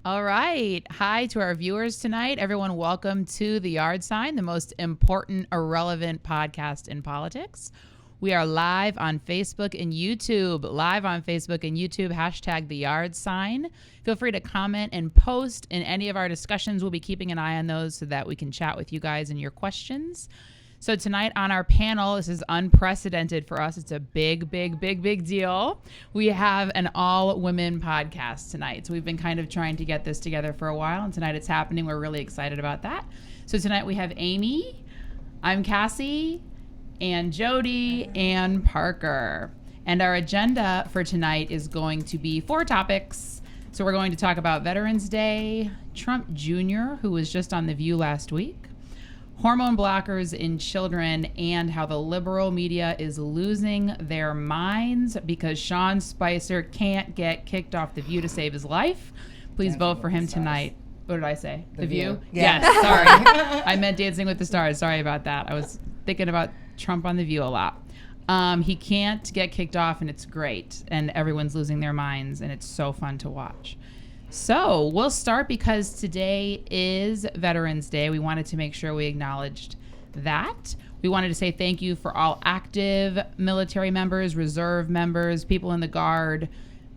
All right. Hi to our viewers tonight. Everyone, welcome to The Yard Sign, the most important, irrelevant podcast in politics. We are live on Facebook and YouTube. Hashtag The Yard Sign. Feel free to comment and post in any of our discussions. We'll be keeping an eye on those so that we can chat with you guys and your questions. So tonight on our panel, this is unprecedented for us. It's a big deal. We have an all-women podcast tonight. So we've been kind of trying to get this together for a while, and tonight it's happening. We're really excited about that. So tonight we have Amy, I'm Cassie, and Jodie, and Parker. And our agenda for tonight is going to be 4 topics. So we're going to talk about Veterans Day, Trump Jr., who was just on The View last week, hormone blockers in children, and how the liberal media is losing their minds because Sean Spicer can't get kicked off The View to save his life. Please vote for him tonight. What did I say? The View? Yeah. Yes, sorry. I meant Dancing with the Stars. Sorry about that. I was thinking about Trump on The View a lot. He can't get kicked off, and it's great. And everyone's losing their minds, and it's so fun to watch. So we'll start because today is Veterans Day. We wanted to make sure we acknowledged that. We wanted to say thank you for all active military members, reserve members, people in the Guard,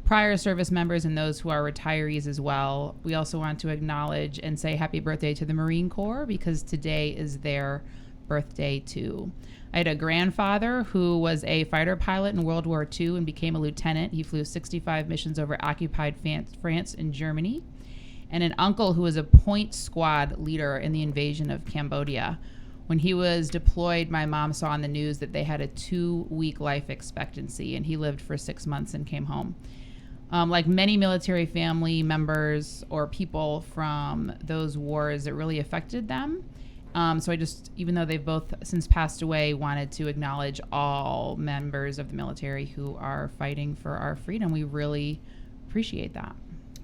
prior service members, and those who are retirees as well. We also want to acknowledge and say happy birthday to the Marine Corps because today is their birthday too. I had a grandfather who was a fighter pilot in World War II and became a lieutenant. He flew 65 missions over occupied France and Germany. And an uncle who was a point squad leader in the invasion of Cambodia. When he was deployed, my mom saw on the news that they had a 2-week life expectancy, and he lived for 6 months and came home. Like many military family members or people from those wars, it really affected them. So I just, even though they've both since passed away, wanted to acknowledge all members of the military who are fighting for our freedom. We really appreciate that.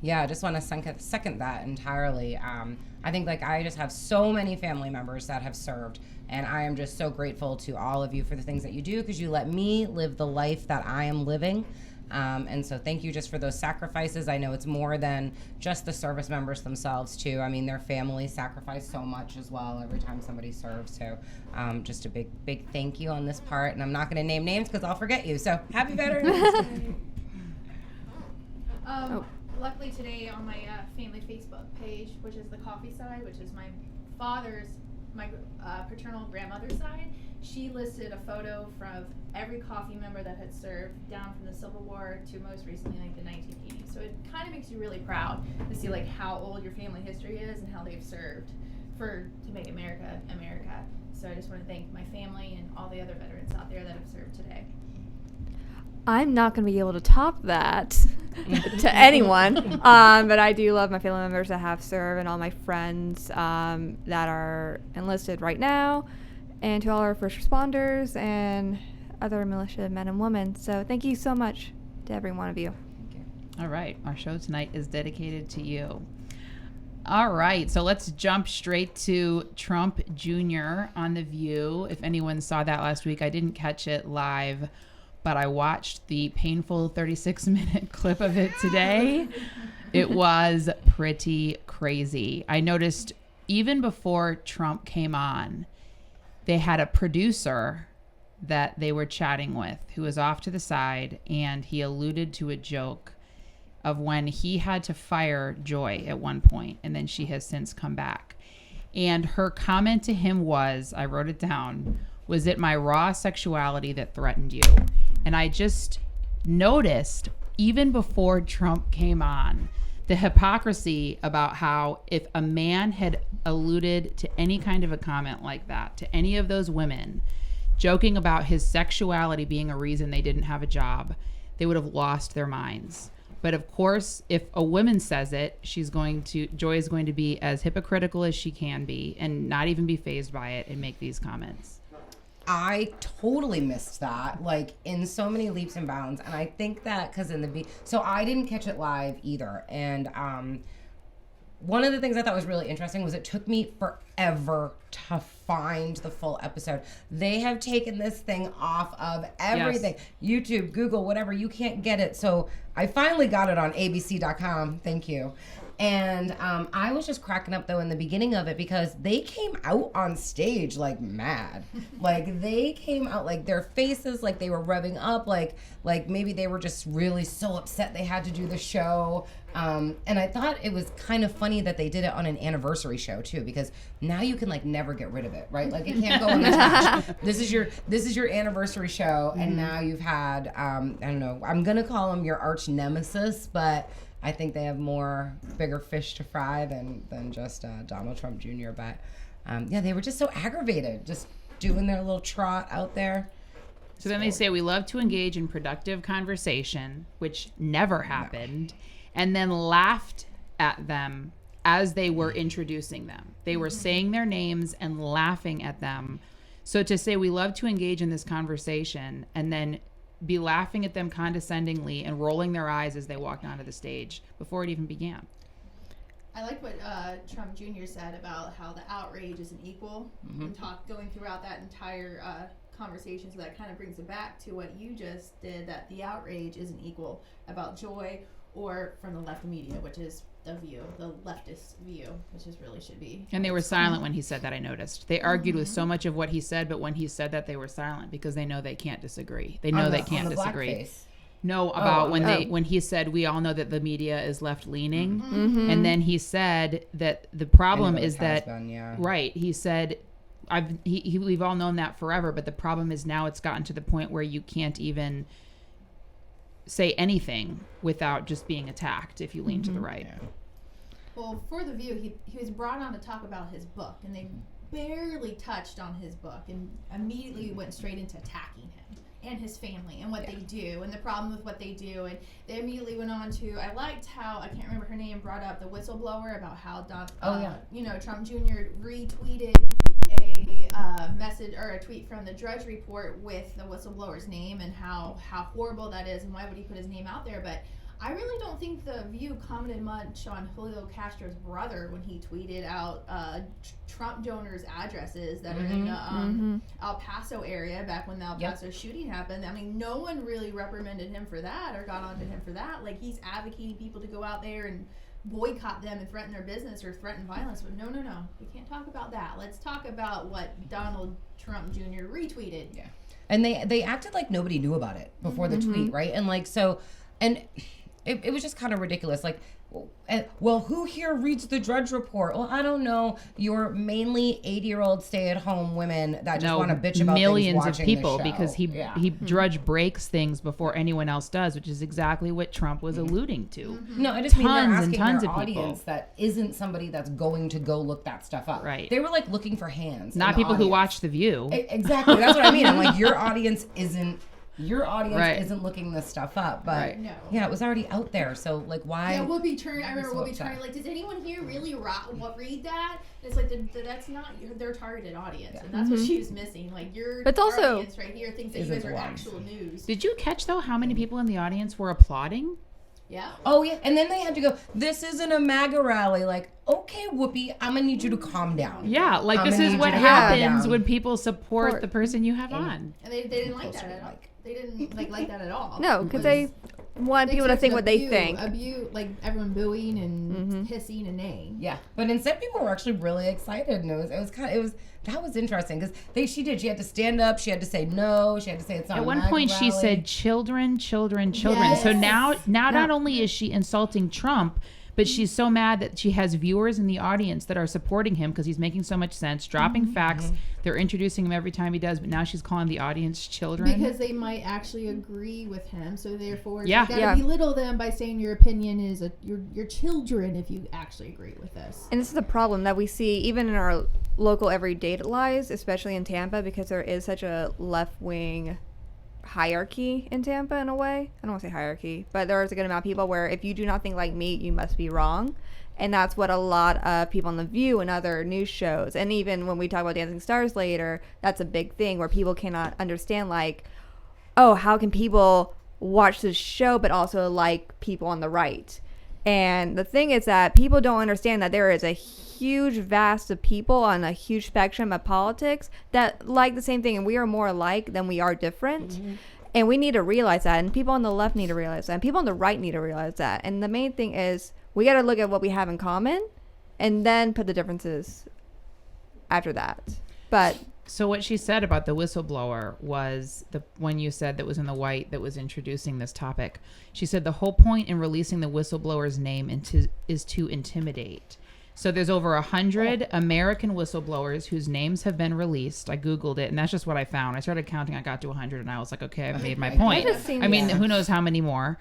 Yeah, I just want to second that entirely. I think I just have so many family members that have served, and I am just so grateful to all of you for the things that you do because you let me live the life that I am living. And so thank you just for those sacrifices. I know it's more than just the service members themselves too. I mean, their families sacrifice so much as well every time somebody serves. So just a big thank you on this part. And I'm not going to name names because I'll forget you. So happy Veterans Day. Luckily today on my family Facebook page, which is the coffee side, which is my paternal grandmother's side, she listed a photo from every coffee member that had served down from the Civil War to most recently the 1980s. So it kind of makes you really proud to see how old your family history is and how they've served to make America America. So I just want to thank my family and all the other veterans out there that have served today. I'm not going to be able to top that to anyone, but I do love my family members that have served and all my friends that are enlisted right now, and to all our first responders and other militia men and women. So thank you so much to every one of you. Thank you. All right, our show tonight is dedicated to you. All right, so let's jump straight to Trump Jr. on The View. If anyone saw that last week, I didn't catch it live, but I watched the painful 36-minute clip of it today. It was pretty crazy. I noticed even before Trump came on, they had a producer that they were chatting with who was off to the side, and he alluded to a joke of when he had to fire Joy at one point, and then she has since come back. And her comment to him was, I wrote it down, was it my raw sexuality that threatened you? And I just noticed, even before Trump came on, the hypocrisy about how if a man had alluded to any kind of a comment like that to any of those women, joking about his sexuality being a reason they didn't have a job, they would have lost their minds. But of course, if a woman says it, Joy is going to be as hypocritical as she can be and not even be fazed by it and make these comments. I totally missed that, in so many leaps and bounds. And I think that because so I didn't catch it live either. And one of the things I thought was really interesting was it took me forever to find the full episode. They have taken this thing off of everything. Yes. YouTube, Google, whatever. You can't get it. So I finally got it on abc.com. Thank you. And I was just cracking up though in the beginning of it because they came out on stage like mad. Like they came out like their faces, like they were revving up, like maybe they were just really so upset they had to do the show. And I thought it was kind of funny that they did it on an anniversary show too, because now you can like never get rid of it, right? Like it can't go on the trash. This is your anniversary show, and now you've had I don't know, I'm gonna call them your arch nemesis, but I think they have bigger fish to fry than just Donald Trump Jr. But yeah, they were just so aggravated, just doing their little trot out there. So then they say, we love to engage in productive conversation, which never happened, and then laughed at them as they were introducing them. They were saying their names and laughing at them. So to say we love to engage in this conversation and then be laughing at them condescendingly and rolling their eyes as they walked onto the stage before it even began. I like what Trump Jr. said about how the outrage isn't equal, and going throughout that entire conversation. So that kind of brings it back to what you just did, that the outrage isn't equal about Joy or from the left media, which is the view, the leftist view, which is really should be. And they were silent when he said that, I noticed. They argued with so much of what he said, but when he said that, they were silent because they know they can't disagree. They know they can't disagree. Blackface. No, about when he said, we all know that the media is left leaning. And then he said that the problem is that, right, he said, we've all known that forever, but the problem is now it's gotten to the point where you can't even say anything without just being attacked if you lean to the right. Yeah. Well, for The View, he was brought on to talk about his book, and they barely touched on his book and immediately went straight into attacking him and his family and what they do and the problem with what they do. And they immediately went on to, I liked how, I can't remember her name, brought up the whistleblower about how Trump Jr. retweeted a message or a tweet from the Drudge Report with the whistleblower's name and how horrible that is and why would he put his name out there. But I really don't think The View commented much on Julio Castro's brother when he tweeted out Trump donors' addresses that are in the El Paso area back when the El Paso shooting happened. I mean, no one really reprimanded him for that or got onto him for that. Like, he's advocating people to go out there and boycott them and threaten their business or threaten violence. But no, we can't talk about that. Let's talk about what Donald Trump Jr. retweeted. Yeah, and they acted like nobody knew about it before the tweet, right? And like so, and it was just kind of ridiculous. Like, well, who here reads the Drudge Report? Well, I don't know. You're mainly 80-year-old stay-at-home women that just want to bitch about millions things of people because he Drudge breaks things before anyone else does, which is exactly what Trump was alluding to. No, I just mean they're Tons asking and tons their of people. audience that isn't somebody that's going to go look that stuff up. Right. They were like looking for hands. Not people who watch The View. Exactly. That's what I mean. I'm like, your audience isn't looking this stuff up, but yeah, it was already out there. So like, why? Yeah, Whoopi Turner. I remember Whoopi Turner. Like, does anyone here really read that? It's like that's not their targeted audience, and that's what she was missing. Like, your audience right here thinks that you guys are actual news. Did you catch though how many people in the audience were applauding? Yeah. Oh yeah, and then they had to go, this isn't a MAGA rally. Like, okay, Whoopi, I'm gonna need you to calm down. Yeah, like this is what happens when people support the person you have on. And they didn't like that at all. They didn't like that at all. No, because they want people to think what they think. Like everyone booing and hissing and neighing. Yeah, but instead people were actually really excited, and that was interesting because she had to stand up, she had to say no, she had to say it's not. At one point she said children. Yes. So now not only is she insulting Trump, but she's so mad that she has viewers in the audience that are supporting him because he's making so much sense, dropping facts. They're introducing him every time he does, but now she's calling the audience children. Because they might actually agree with him, so therefore you gotta belittle them by saying your opinion is your children if you actually agree with this. And this is the problem that we see even in our local everyday lives, especially in Tampa, because there is such a left-wing hierarchy in Tampa in a way. I don't want to say hierarchy, but there is a good amount of people where if you do not think like me, you must be wrong. And that's what a lot of people on The View and other news shows, and even when we talk about Dancing Stars later, that's a big thing where people cannot understand, like, oh, how can people watch this show but also like people on the right? And the thing is that people don't understand that there is a huge vast of people on a huge spectrum of politics that like the same thing, and we are more alike than we are different. And we need to realize that, and people on the left need to realize that, and people on the right need to realize that. And the main thing is we got to look at what we have in common and then put the differences after that. But so what she said about the whistleblower was the one you said that was in the white that was introducing this topic. She said the whole point in releasing the whistleblower's name is to intimidate. So there's over 100 American whistleblowers whose names have been released. I Googled it, and that's just what I found. I started counting. I got to 100, and I was like, okay, I've made my point. I mean, who knows how many more.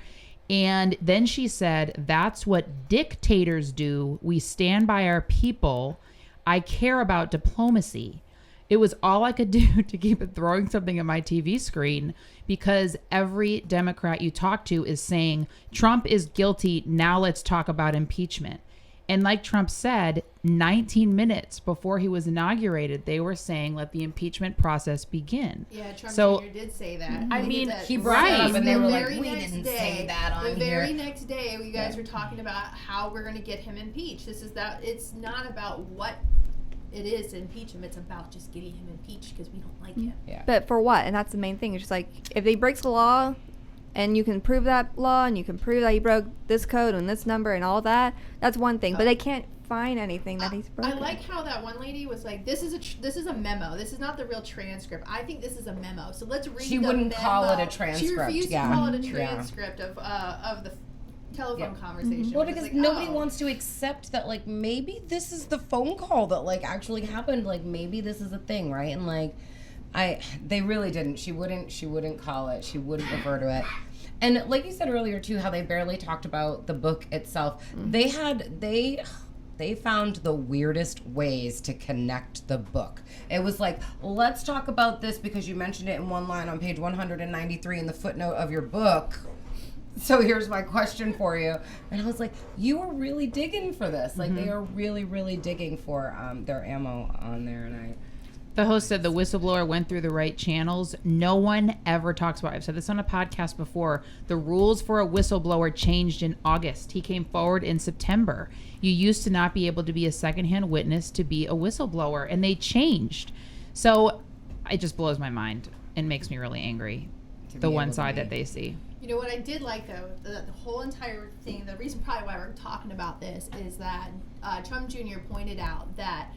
And then she said, that's what dictators do. We stand by our people. I care about diplomacy. It was all I could do to keep it throwing something at my TV screen because every Democrat you talk to is saying, Trump is guilty. Now let's talk about impeachment. And like Trump said, 19 minutes before he was inaugurated, they were saying, let the impeachment process begin. Yeah, Trump Jr. did say that. I mean, he brought it up and they were like, we didn't say that on here. The very next day, you guys were talking about how we're going to get him impeached. It's not about what it is to impeach him. It's about just getting him impeached because we don't like him. Yeah. But for what? And that's the main thing. It's just like, if they breaks the law and you can prove that law and you can prove that he broke this code and this number and all that, that's one thing. But they can't find anything that he's broken. I like how that one lady was like, this is a memo. This is not the real transcript. I think this is a memo. So let's read She the wouldn't memo. call it a transcript. She refused yeah. to call it a transcript of the telephone conversation. Well, because nobody wants to accept that, like, maybe this is the phone call that, like, actually happened. Like, maybe this is a thing, right? And, like, they really didn't. She wouldn't call it. She wouldn't refer to it. And like you said earlier, too, how they barely talked about the book itself. They found the weirdest ways to connect the book. It was like, let's talk about this because you mentioned it in one line on page 193 in the footnote of your book. So here's my question for you. And I was like, you are really digging for this. Like, they are really, really digging for their ammo on there. And The host said the whistleblower went through the right channels. No one ever talks about it. I've said this on a podcast before. The rules for a whistleblower changed in August. He came forward in September. You used to not be able to be a secondhand witness to be a whistleblower, and they changed. So it just blows my mind and makes me really angry, the one side that they see. You know what I did like, though, the whole entire thing, the reason probably why we're talking about this is that Trump Jr. pointed out that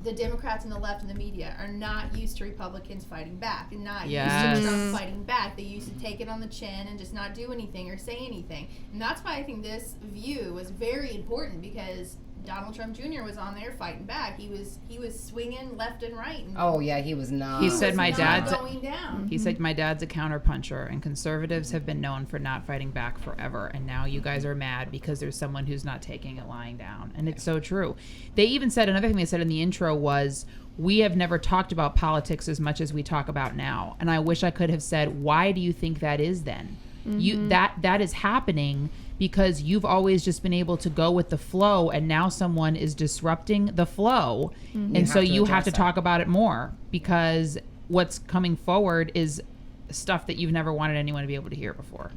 the Democrats and the left and the media are not used to Republicans fighting back and not used to Trump fighting back. They used to take it on the chin and just not do anything or say anything. And that's why I think this view was very important because Donald Trump Jr. was on there fighting back. He was swinging left and right. And he was not. He said my dad's going down. He said my dad's a counterpuncher, and conservatives have been known for not fighting back forever. And now you guys are mad because there's someone who's not taking it lying down, and it's so true. They even said another thing they said in the intro was, we have never talked about politics as much as we talk about now. And I wish I could have said, why do you think that is then? That is happening because you've always just been able to go with the flow, and now someone is disrupting the flow. And so you have to talk about it more because what's coming forward is stuff that you've never wanted anyone to be able to hear before.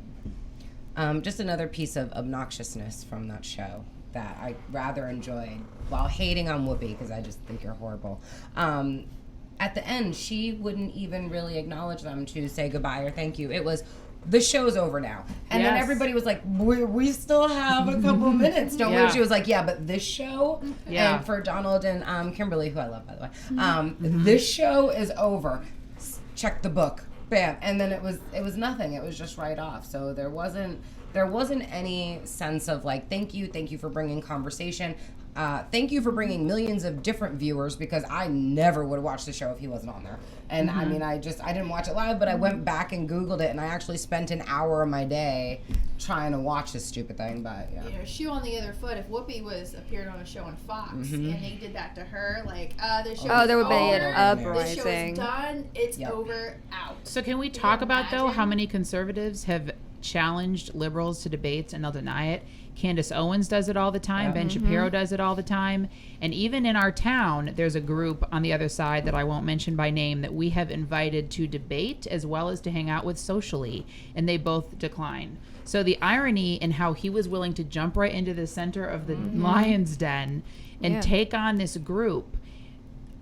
Just another piece of obnoxiousness from that show that I rather enjoyed while hating on Whoopi because I just think you're horrible. At the end, she wouldn't even really acknowledge them to say goodbye or thank you. It was, the show's over now. And then everybody was like, we still have a couple minutes, don't we? She was like, yeah, but this show, and for Donald and Kimberly, who I love, by the way, this show is over. Check the book. Bam. And then it was nothing. It was just right off. So there wasn't any sense of like, thank you for bringing conversation. Thank you for bringing millions of different viewers because I never would have watched the show if he wasn't on there. And I mean, I didn't watch it live, but I went back and Googled it and I actually spent an hour of my day trying to watch this stupid thing. But shoe on the other foot. If Whoopi appeared on a show on Fox and they did that to her, like the show there would be an uprising. uprising. The show is done. It's over. Out. So can we talk about though how many conservatives have challenged liberals to debates and they'll deny it? Candace Owens does it all the time. Ben Shapiro does it all the time. And even in our town, there's a group on the other side that I won't mention by name that we have invited to debate as well as to hang out with socially. And they both decline. So the irony in how he was willing to jump right into the center of the lion's den and take on this group.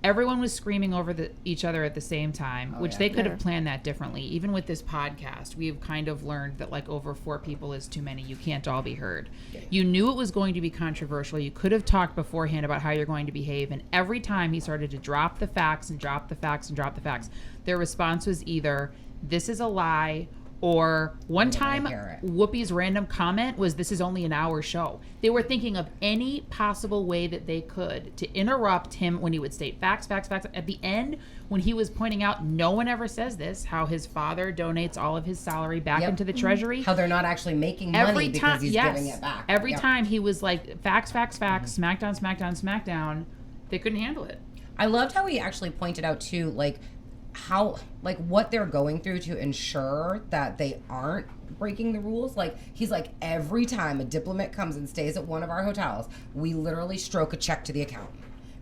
everyone was screaming over each other at the same time, which they could have planned that differently. Even with this podcast, we've kind of learned that like over 4 people is too many. You can't all be heard. You knew it was going to be controversial. You could have talked beforehand about how you're going to behave. And every time he started to drop the facts and drop the facts and drop the facts, their response was either, this is a lie, or one time Whoopi's random comment was, this is only an hour show. They were thinking of any possible way that they could to interrupt him when he would state facts. At the end, when he was pointing out, no one ever says this, how his father donates all of his salary back into the treasury. How they're not actually making money because he's giving it back. Every time he was like, facts, smackdown, they couldn't handle it. I loved how he actually pointed out too, like, how, like, what they're going through to ensure that they aren't breaking the rules. Like, he's like, every time a diplomat comes and stays at one of our hotels, we literally stroke a check to the account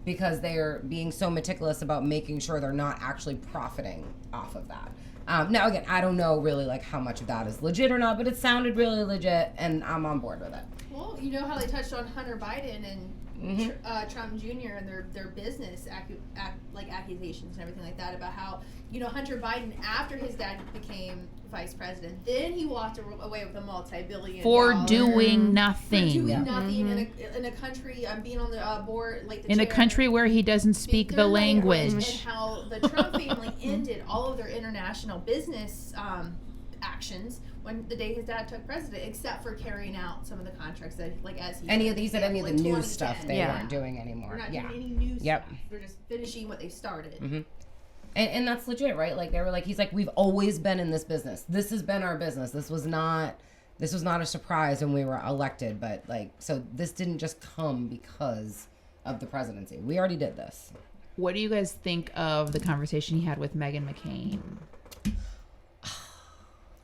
because they're being so meticulous about making sure they're not actually profiting off of that. Now, again, I don't know really like how much of that is legit or not, but it sounded really legit, and I'm on board with it. Well, you know how they touched on Hunter Biden and Trump Jr. and their business accusations and everything like that about how, you know, Hunter Biden, after his dad became vice president, then he walked away with a multi-billion for dollar, doing nothing. In a country, being on the board, like the in chair, a country where he doesn't speak the language, and how the Trump family ended all of their international business actions when the day his dad took president, except for carrying out some of the contracts that, like, as any of the new stuff they weren't doing anymore. They're not doing any new stuff. They're just finishing what they started. And that's legit, right? Like, they were like, he's like, we've always been in this business. This has been our business. This was not a surprise when we were elected, but like, so this didn't just come because of the presidency. We already did this. What do you guys think of the conversation he had with Meghan McCain?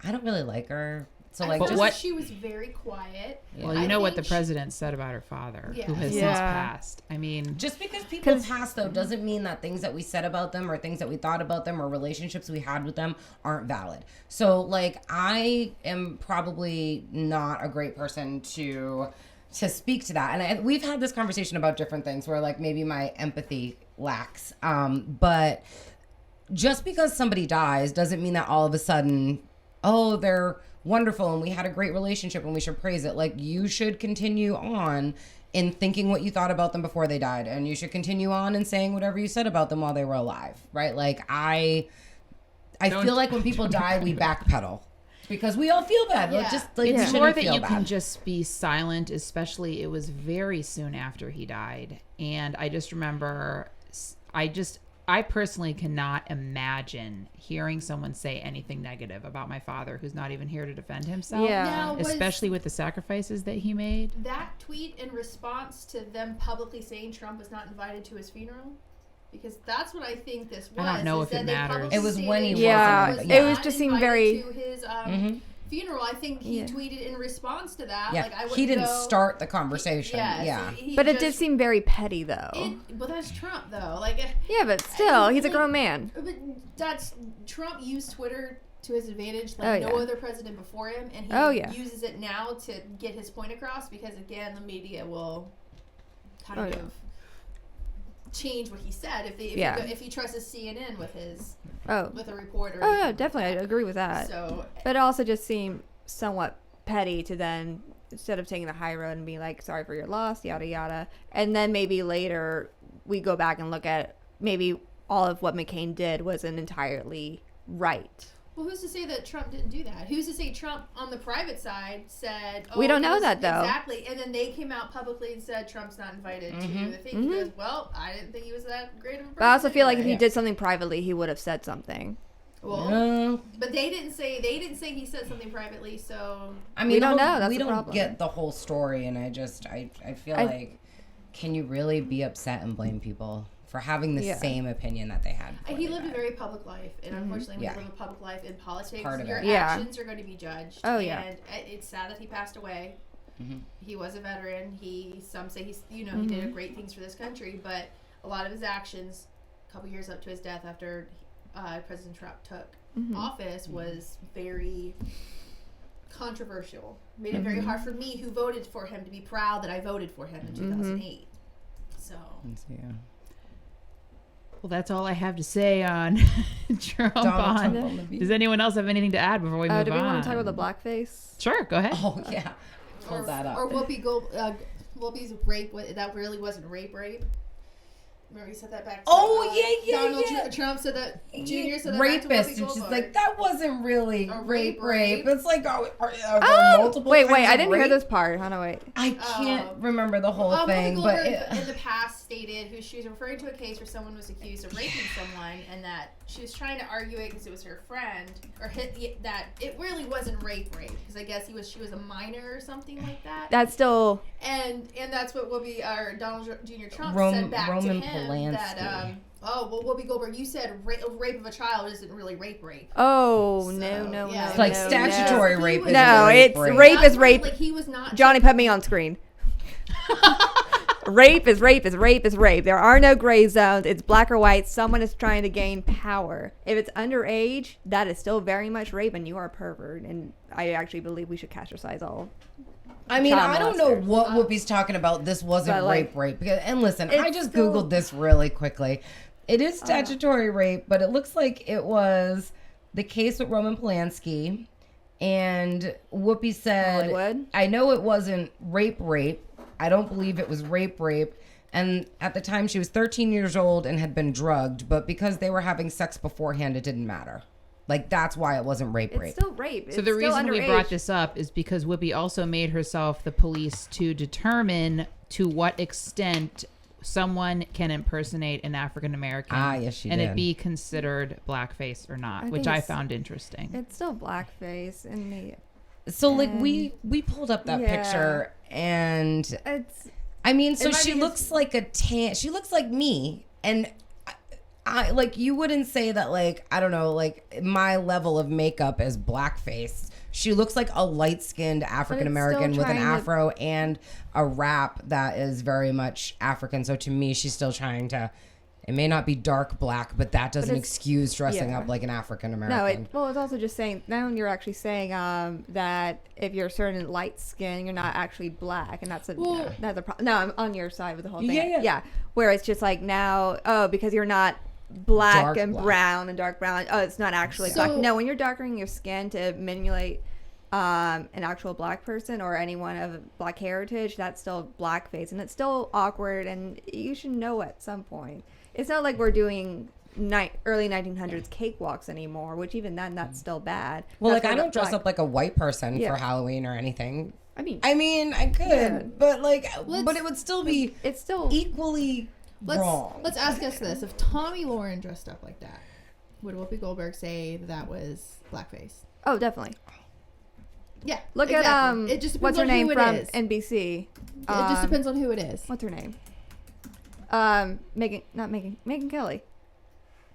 I don't really like her. So I like, just she was very quiet. Well, you know what the president said about her father, who has since passed. I mean, just because people pass though doesn't mean that things that we said about them or things that we thought about them or relationships we had with them aren't valid. So like, I am probably not a great person to speak to that. And we've had this conversation about different things where like maybe my empathy lacks. But just because somebody dies doesn't mean that all of a sudden, oh, they're wonderful and we had a great relationship and we should praise it. Like, you should continue on in thinking what you thought about them before they died, and you should continue on in saying whatever you said about them while they were alive, right? Like, I feel like when people die, we backpedal because we all feel bad. Yeah. Like, just like, it's more that you can just be silent, especially it was very soon after he died. And I just remember, I personally cannot imagine hearing someone say anything negative about my father, who's not even here to defend himself. Now, especially with the sacrifices that he made. That tweet in response to them publicly saying Trump was not invited to his funeral? Because that's what I think this was. I don't know if it matters. It was when he wasn't. It was just seemed very to his funeral. I think he tweeted in response to that. Yeah, like, he didn't start the conversation. But it did seem very petty, though. But that's Trump, though. Like, yeah, but still, he's a grown man. But that's Trump used Twitter to his advantage, like no other president before him, and he uses it now to get his point across. Because again, the media will kind of change what he said if he trusts CNN with his with a reporter. Oh yeah, definitely, I agree with that. So, but it also just seemed somewhat petty to then, instead of taking the high road and being like, sorry for your loss, yada yada, and then maybe later we go back and look at maybe all of what McCain did wasn't entirely right. Well, who's to say that Trump didn't do that? Who's to say Trump on the private side said, we don't know that, though. Exactly. And then they came out publicly and said Trump's not invited to the thing because, well, I didn't think he was that great of a person. But I also feel like if he did something privately, he would have said something. Well, but they didn't say he said something privately, so I mean, we don't know. That's we don't problem. Get the whole story, and I feel like, can you really be upset and blame people for having the same opinion that they had? He lived a very public life, and unfortunately, when you live a public life in politics, your it. actions are going to be judged. Oh and it's sad that he passed away. He was a veteran. Some say he did great things for this country, but a lot of his actions, a couple years up to his death, after President Trump took office, was very controversial. Made it very hard for me, who voted for him, to be proud that I voted for him in 2008. So. Well, that's all I have to say on Trump. Donald Trump on the beach. Does anyone else have anything to add before we move on? Do we want to talk about the blackface? Sure, go ahead. Oh yeah, pull that up. Or Whoopi's rape. That really wasn't rape. Remember he said that back to Donald Trump said that Jr. said that rapist, back to and she's Goldberg. like, that wasn't really A rape. rape. It's like, are there multiple Wait, kinds I of didn't hear rape? this part. Hold on, wait. I can't remember the whole thing, Whoopi but Goldberg in the past stated she was referring to a case where someone was accused of raping someone, and that she was trying to argue it because it was her friend, or that it really wasn't rape because I guess she was a minor or something like that. That's still. And that's what Donald Jr. Trump Roman said back to him Polanski. that Whoopi Goldberg, you said rape of a child isn't really rape. Oh, So, no. yeah. it's like no, statutory no. rape. No, it's rape is rape. Like he was not. Johnny, put me on screen. Rape is rape is rape is rape. There are no gray zones. It's black or white. Someone is trying to gain power. If it's underage, that is still very much rape, and you are a pervert. And I actually believe we should castricize all. I mean, child I don't know molesters. what Whoopi's talking about. This wasn't But, like, rape. Because, and listen, I it's just still- Googled this really quickly. It is statutory rape, but it looks like it was the case with Roman Polanski. And Whoopi said, Hollywood? I know it wasn't rape. I don't believe it was rape. And at the time, she was 13 years old and had been drugged. But because they were having sex beforehand, it didn't matter. Like, that's why it wasn't rape. It's still rape. So the reason we brought this up is because Whoopi also made herself the police to determine to what extent someone can impersonate an African American. Yes, she and did. it be considered blackface or not, I which think I it's- found interesting. It's still blackface, and So, like, we pulled up that Yeah. picture, and it's. I mean, so It might she be looks like a tan. She looks like me, and I like, you wouldn't say that, like, I don't know, like, my level of makeup is blackface. She looks like a light-skinned African American with an trying to- afro and a wrap that is very much African. So to me, she's still trying to. It may not be dark black, but that doesn't it's- excuse dressing yeah. up like an African No, American. it's also just saying, now you're actually saying that if you're a certain light skin, you're not actually black, and that's a problem. No, I'm on your side with the whole thing. Yeah. Where it's just like now, because you're not black Dark and black. brown and dark brown, it's not actually So- black. No, when you're darkening your skin to emulate an actual black person or anyone of black heritage, that's still blackface, and it's still awkward, and you should know at some point. It's not like we're doing early 1900s cakewalks anymore, which even then, that's still bad. Well, That's like, I where don't dress black- up like a white person Yeah. for Halloween or anything. I mean, I could, Yeah. but like, but it would still be it's still equally wrong. Let's ask us this: if Tommy Lauren dressed up like that, would Whoopi Goldberg say that was blackface? oh, definitely. Yeah. Look exactly. at It just depends what's her on name who from it is. NBC? It just depends on who it is. What's her name? Megan Kelly.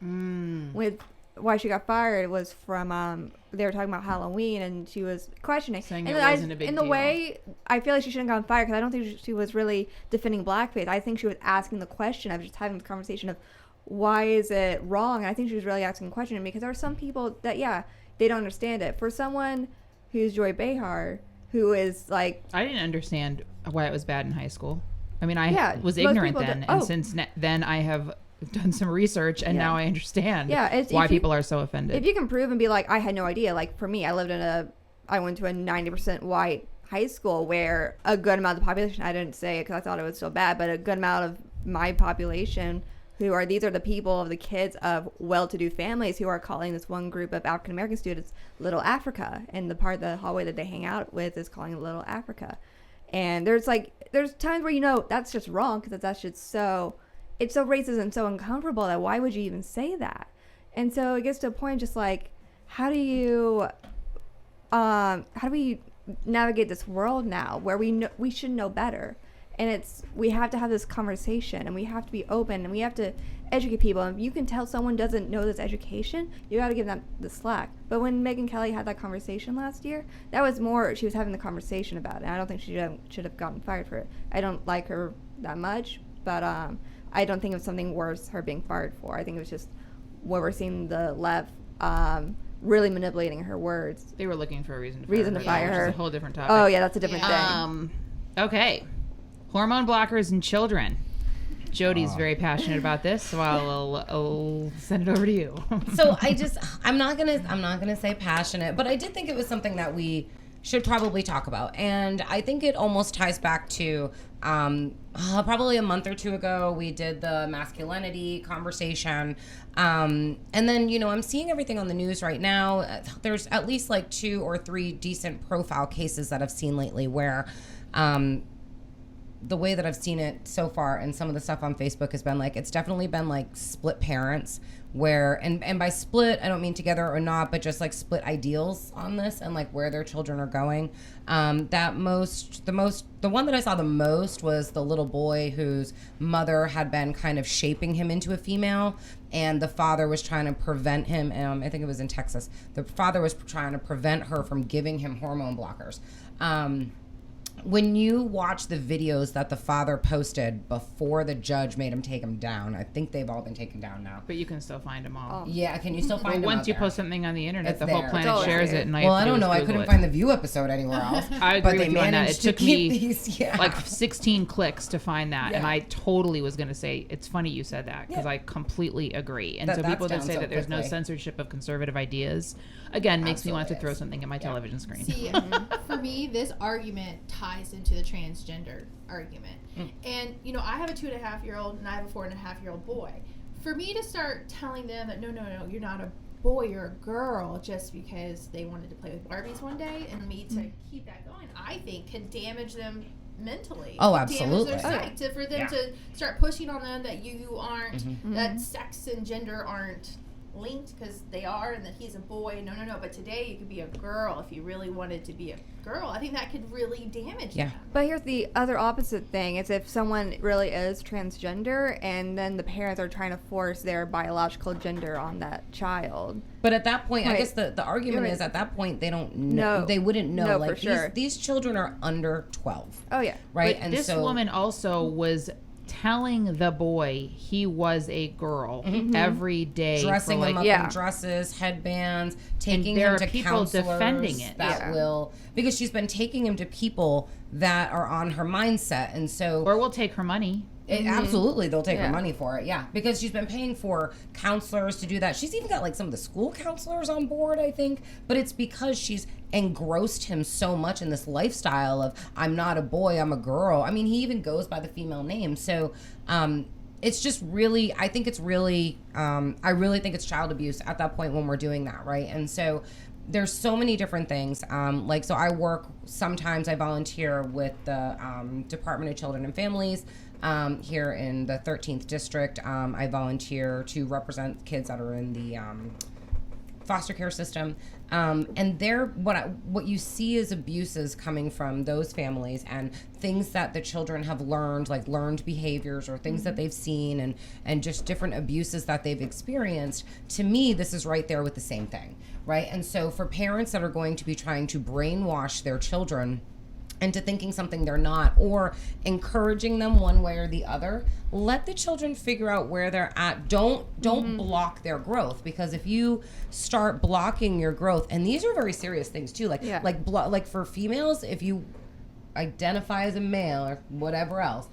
With why she got fired was from they were talking about Halloween, and she was questioning. Saying and it then wasn't a big in the deal. way, I feel like she shouldn't have gotten fired because I don't think she was really defending blackface. I think she was asking the question of just having the conversation of why is it wrong. And I think she was really asking the question because there are some people that they don't understand it. For someone who's Joy Behar, who is like I didn't understand why it was bad in high school. I mean, I Yeah, was most ignorant people then, don't- and oh. since then I have done some research, and Yeah. now I understand Yeah, it's- why if you- people are so offended. if you can prove and be like, I had no idea. Like for me, I went to a 90% white high school where a good amount of the population, I didn't say it because I thought it was so bad, but a good amount of my population these are the people of the kids of well-to-do families who are calling this one group of African-American students Little Africa. And the part of the hallway that they hang out with is calling it Little Africa. And there's times where, that's just wrong because that's just it's so racist and so uncomfortable that why would you even say that? And so it gets to a point just like, how do we navigate this world now where we should know better? And we have to have this conversation, and we have to be open, and we have to educate people. And if you can tell someone doesn't know this education, you got to give them the slack. But when Megyn Kelly had that conversation last year, that was more, she was having the conversation about it. And I don't think she should have gotten fired for it. I don't like her that much, but I don't think it was something worse her being fired for. I think it was just where we're seeing the left really manipulating her words. They were looking for a reason to fire which her. is a whole different topic. Oh yeah, that's a different thing. Okay. Hormone blockers in children. Jodie's very passionate about this, so I'll send it over to you. So I'm not gonna say passionate, but I did think it was something that we should probably talk about. And I think it almost ties back to probably a month or two ago, we did the masculinity conversation. And then, I'm seeing everything on the news right now. There's at least like 2 or 3 decent profile cases that I've seen lately where the way that I've seen it so far and some of the stuff on Facebook has been like, it's definitely been like split parents where, and by split, I don't mean together or not, but just like split ideals on this and like where their children are going. The one that I saw the most was the little boy whose mother had been kind of shaping him into a female, and the father was trying to prevent him. I think it was in Texas. The father was trying to prevent her from giving him hormone blockers. When you watch the videos that the father posted before the judge made him take them down, I think they've all been taken down now. But you can still find them all. Yeah, can you still find them? Once you post something on the internet, the whole planet shares it. And I don't know. I couldn't find the View episode anywhere else. I agree with you on that. It took me like 16 clicks to find that, and I totally was going to say it's funny you said that because I completely agree. And so people that say that there's no censorship of conservative ideas, again, makes me want to throw something at my television screen. See, for me, this argument ties into the transgender argument. And, I have a 2.5-year-old and I have a 4.5-year-old boy. For me to start telling them that, no, you're not a boy, you're a girl, just because they wanted to play with Barbies one day, and me to keep that going, I think can damage them mentally. Oh, absolutely. Damage their psyche. For them to start pushing on them that you aren't, that sex and gender aren't linked, because they are, and that he's a boy. No, but today you could be a girl if you really wanted to be a girl. I think that could really damage them. But here's the other opposite thing. It's if someone really is transgender and then the parents are trying to force their biological gender on that child. But at that point, I guess the argument is at that point they don't know. They wouldn't know. No, like for sure. These children are under 12. Oh, yeah. Right? But this woman also was telling the boy he was a girl every day, dressing him up in dresses, headbands, taking him to counselors defending it that will, because she's been taking him to people that are on her mindset, and so or will take her money. Absolutely, they'll take her money for it, because she's been paying for counselors to do that. She's even got like some of the school counselors on board, I think, but it's because she's engrossed him so much in this lifestyle of, I'm not a boy, I'm a girl. I mean, he even goes by the female name. So it's just really, I think it's really, I really think it's child abuse at that point when we're doing that, right? And so there's so many different things. So I work, sometimes I volunteer with the Department of Children and Families here in the 13th District. I volunteer to represent kids that are in the foster care system. And what you see is abuses coming from those families and things that the children have learned, like learned behaviors or things that they've seen and just different abuses that they've experienced. To me, this is right there with the same thing, right? And so for parents that are going to be trying to brainwash their children into thinking something they're not, or encouraging them one way or the other, let the children figure out where they're at. Don't block their growth, because if you start blocking your growth, and these are very serious things too, like for females, if you identify as a male or whatever else,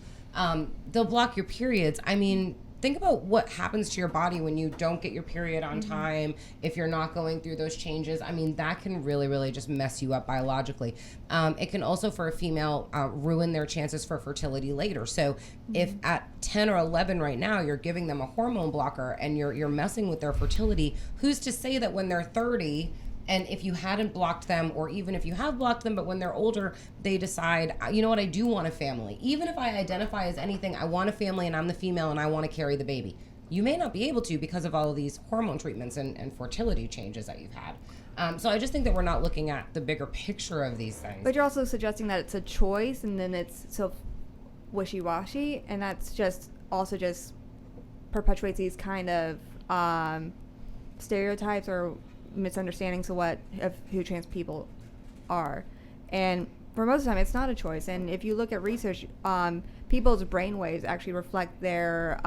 they'll block your periods. I mean, think about what happens to your body when you don't get your period on time, if you're not going through those changes. I mean, that can really, really just mess you up biologically. It can also, for a female, ruin their chances for fertility later. So if at 10 or 11 right now, you're giving them a hormone blocker and you're messing with their fertility, who's to say that when they're 30, and if you hadn't blocked them, or even if you have blocked them, but when they're older, they decide, you know what, I do want a family. Even if I identify as anything, I want a family and I'm the female and I want to carry the baby. You may not be able to because of all of these hormone treatments and fertility changes that you've had. So I just think that we're not looking at the bigger picture of these things. But you're also suggesting that it's a choice, and then it's so wishy-washy, and that's just perpetuates these kind of stereotypes or misunderstandings of who trans people are. And for most of the time, it's not a choice. And if you look at research, people's brainwaves actually reflect their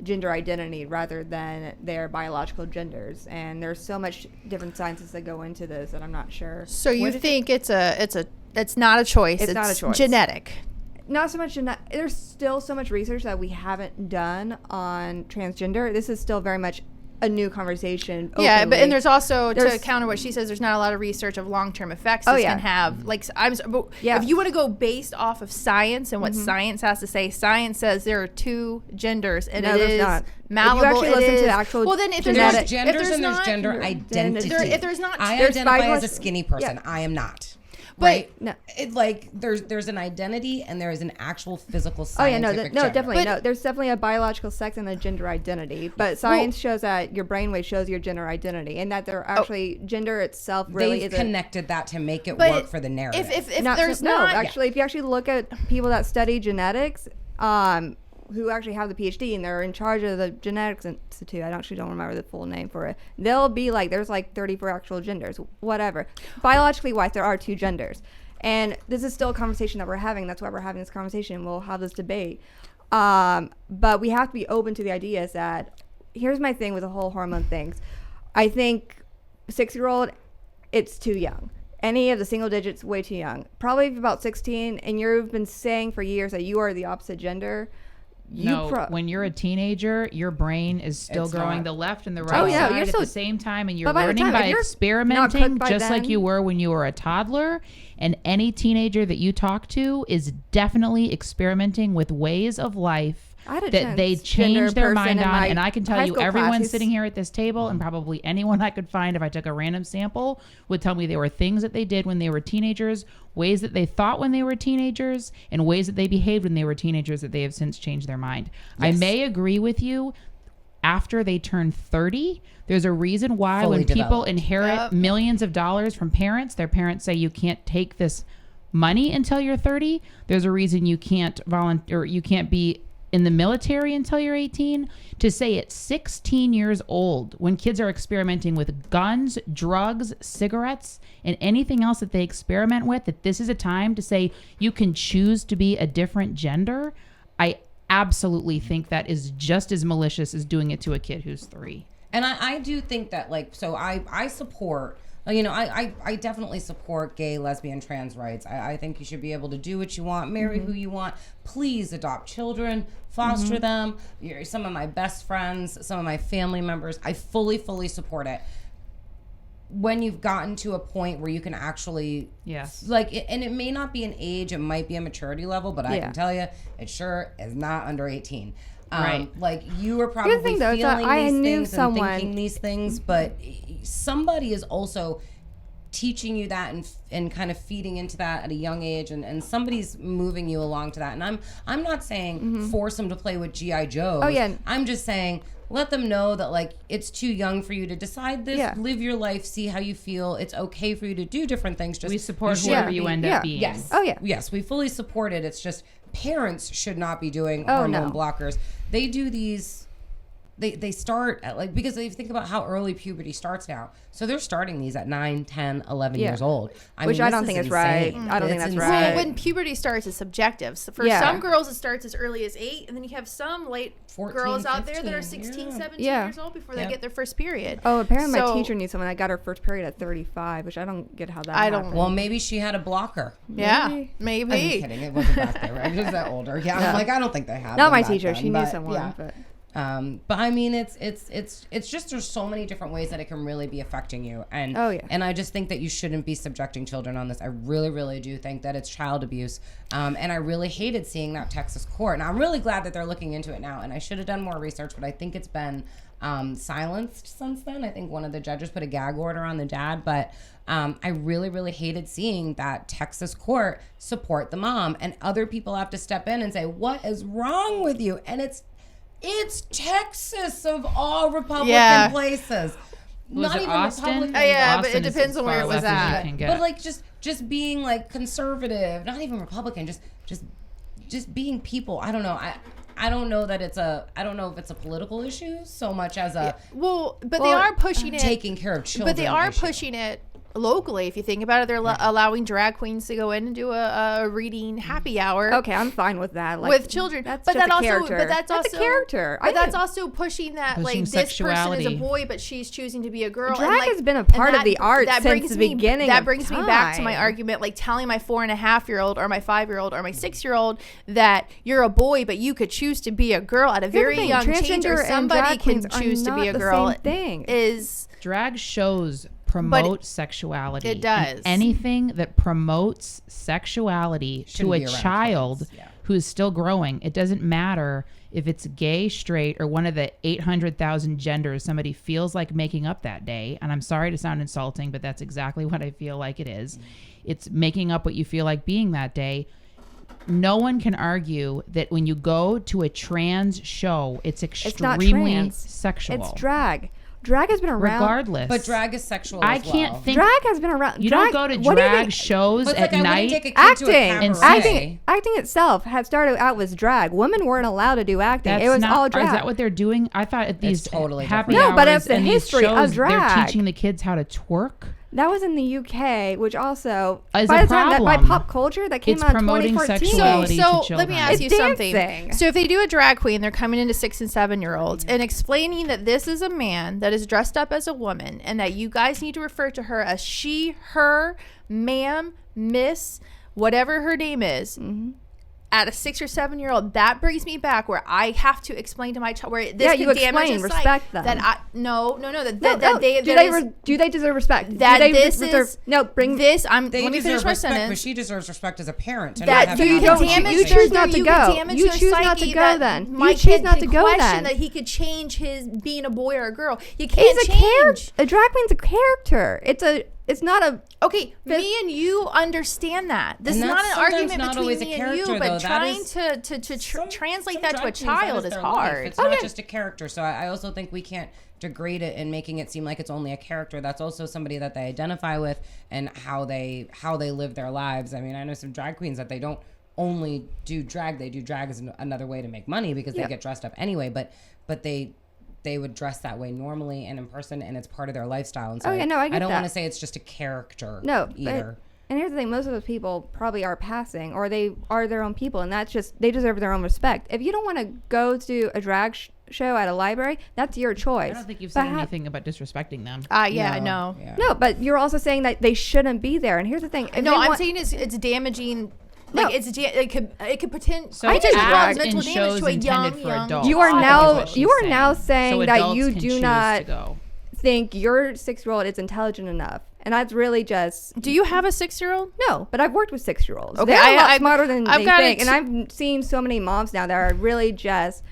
gender identity rather than their biological genders. And there's so much different sciences that go into this that I'm not sure. So you think it's not a choice. It's not a choice. Genetic. not so much there's still so much research that we haven't done on transgender. This is still very much a new conversation. Yeah, openly. and there's also, to counter what she says, there's not a lot of research of long-term effects this can have. Like, if you want to go based off of science and what science has to say, science says there are two genders, and it is malleable. If you actually listen to the actual, well, then if there's genders and there's gender identity. If there's not, I identify as a skinny person. I am not. Right? No. It, like there's an identity and there is an actual physical scientific no, gender. definitely. No, there's definitely a biological sex and a gender identity. But science shows that your brainwave shows your gender identity, and that they're actually gender itself really They've is connected that to make it work for the narrative. If there's not if you actually look at people that study genetics, who actually have the PhD and they're in charge of the genetics institute, I actually don't remember the full name for it. They'll be like, there's like 34 actual genders, whatever. Biologically wise, there are two genders. And this is still a conversation that we're having. That's why we're having this conversation. We'll have this debate. But we have to be open to the ideas that, here's my thing with the whole hormone things. I think 6-year-old, it's too young. Any of the single digits, way too young. Probably about 16, and you've been saying for years that you are the opposite gender. When you're a teenager, your brain is still growing the left and the right side at the same time, and you're learning by experimenting, just like you were when you were a toddler. And any teenager that you talk to is definitely experimenting with ways of life that they change their mind on. And I can tell you, everyone sitting here at this table, and probably anyone I could find if I took a random sample, would tell me there were things that they did when they were teenagers, ways that they thought when they were teenagers, and ways that they behaved when they were teenagers that they have since changed their mind. Yes. I may agree with you. After they turn 30, there's a reason why when people inherit millions of dollars from parents, their parents say you can't take this money until you're 30. There's a reason you can't volunteer, you can't be in the military until you're 18. To say at 16 years old, when kids are experimenting with guns, drugs, cigarettes, and anything else that they experiment with, that this is a time to say you can choose to be a different gender, I absolutely think that is just as malicious as doing it to a kid who's 3. And I do think that, like, so I support, you know, I definitely support gay, lesbian, trans rights. I think you should be able to do what you want, marry who you want. Please adopt children, foster them. You're some of my best friends, some of my family members. I fully support it. When you've gotten to a point where you can actually, and it may not be an age, it might be a maturity level, but I can tell you, it sure is not under 18. Right. Like, you are probably feeling these things and thinking these things, but somebody is also teaching you that and kind of feeding into that at a young age, and somebody's moving you along to that. And I'm not saying force them to play with G.I. Joes. Oh, yeah. I'm just saying, let them know that, like, it's too young for you to decide this. Yeah. Live your life, see how you feel. It's okay for you to do different things. Just we support whoever you end up being. Yes. Oh, yeah. Yes, we fully support it. It's just parents should not be doing hormone blockers. They do these, they start at, like, because if you think about how early puberty starts now, so they're starting these at 9, 10, 11 years old. Which I don't think is right. I don't think that's right. Well, when puberty starts, it's subjective. So for some girls, it starts as early as 8, and then you have some 14, girls out 15, there that are 16, 17 years old before they get their first period. Oh, apparently my teacher knew someone that got her first period at 35, which I don't get how that happened. Well, maybe she had a blocker. Yeah, maybe. I'm kidding. It wasn't back there, right? It was that older. Yeah, I'm like, I don't think they had. Not my teacher. She knew someone, but. But I mean, it's just, there's so many different ways that it can really be affecting you, and and I just think that you shouldn't be subjecting children on this. I really do think that it's child abuse, and I really hated seeing that Texas court, and I'm really glad that they're looking into it now. And I should have done more research, but I think it's been silenced since then. I think one of the judges put a gag order on the dad, but I really hated seeing that Texas court support the mom, and other people have to step in and say, what is wrong with you? And it's Texas of all Republican places. Was not it even Austin? Republican. But it depends on where it was at. But like just being like conservative, not even Republican, just being people. I don't know. I don't know that I don't know if it's a political issue so much as a but they are pushing it, taking care of children. But they are pushing it locally, if you think about it, they're allowing drag queens to go in and do a reading happy hour. Okay, I'm fine with that. Like, with children, that's but just that a character. also, but that's also a character. But that's also pushing that pushing like this person is a sexuality. boy, but she's choosing to be a girl. Drag and, like, has been a part and of the art that since brings the me, beginning. That of brings time. me back to my argument, like telling my 4.5-year-old or my 5-year-old or my 6-year-old that you're a boy, but you could choose to be a girl at a very young age, or somebody can choose to be a girl. Is drag shows promote sexuality. It does. And anything that promotes sexuality to a child who's still growing, it doesn't matter if it's gay, straight, or one of the 800,000 genders somebody feels like making up that day. And I'm sorry to sound insulting, but that's exactly what I feel like it is. It's making up what you feel like being that day. No one can argue that when you go to a trans show, it's extremely sexual. It's drag. Drag has been around. Regardless. But drag is sexual I as well. can't think. Drag has been around. You don't go to drag shows But at like, night. take a kid to a cabaret. Acting itself had started out with drag. Women weren't allowed to do acting. That's it was not, all drag. Is that what they're doing? I thought at these totally happy different. hours No, but it's the and these history of shows, drag. They're teaching the kids how to twerk. That was in the UK, which also Is by a the time that by problem. pop culture that came It's out in promoting 2014. sexuality. So to let me children. ask you It's something. dancing. So if they do a drag queen, they're coming into 6 and 7-year-olds and explaining that this is a man that is dressed up as a woman and that you guys need to refer to her as she, her, ma'am, miss, whatever her name is. Mm-hmm. At a 6 or 7-year-old, that brings me back where I have to explain to my child where this you could damage explain, his respect sight, them. that I no do they deserve respect? That do they this deserve, is no bring this. They Let me deserve finish my respect, sentence. but she deserves respect as a parent. To That not have you an can adult damage you conversation. choose not to you go. can damage You their choose not psyche to go that then. My You choose kid not to could go question then. that he could change his being a boy or a girl. You can't He's a change. character. A drag queen's a character. It's not a Okay, me and you understand that. This And is that's not an sometimes argument not between always a me and you, character, but though. That trying is to translate that to a drag queens, child is their hard. life. It's not just a character. So I also think we can't degrade it and making it seem like it's only a character. That's also somebody that they identify with and how they live their lives. I mean, I know some drag queens that they don't only do drag. They do drag as another way to make money because they get dressed up anyway. But they would dress that way normally and in person, and it's part of their lifestyle. And so I get I don't that. want to say it's just a character either. And here's the thing, most of those people probably are passing, or they are their own people, and that's just, they deserve their own respect. If you don't want to go to a drag show at a library, that's your choice. I don't think you've said anything about disrespecting them. Yeah, no. Yeah. No, but you're also saying that they shouldn't be there. And here's the thing. No, I'm saying it's damaging. No. Like it could potentially So cause act mental in damage shows to a intended for young adults. You are That's now what she's now saying. saying So that adults you can do choose not to go. think your 6-year-old is intelligent enough. And that's really just... Do you have a 6-year-old? No, but I've worked with 6-year-olds. Okay, They're a lot I've- smarter than I've they got think. it And I've seen so many moms now that are really just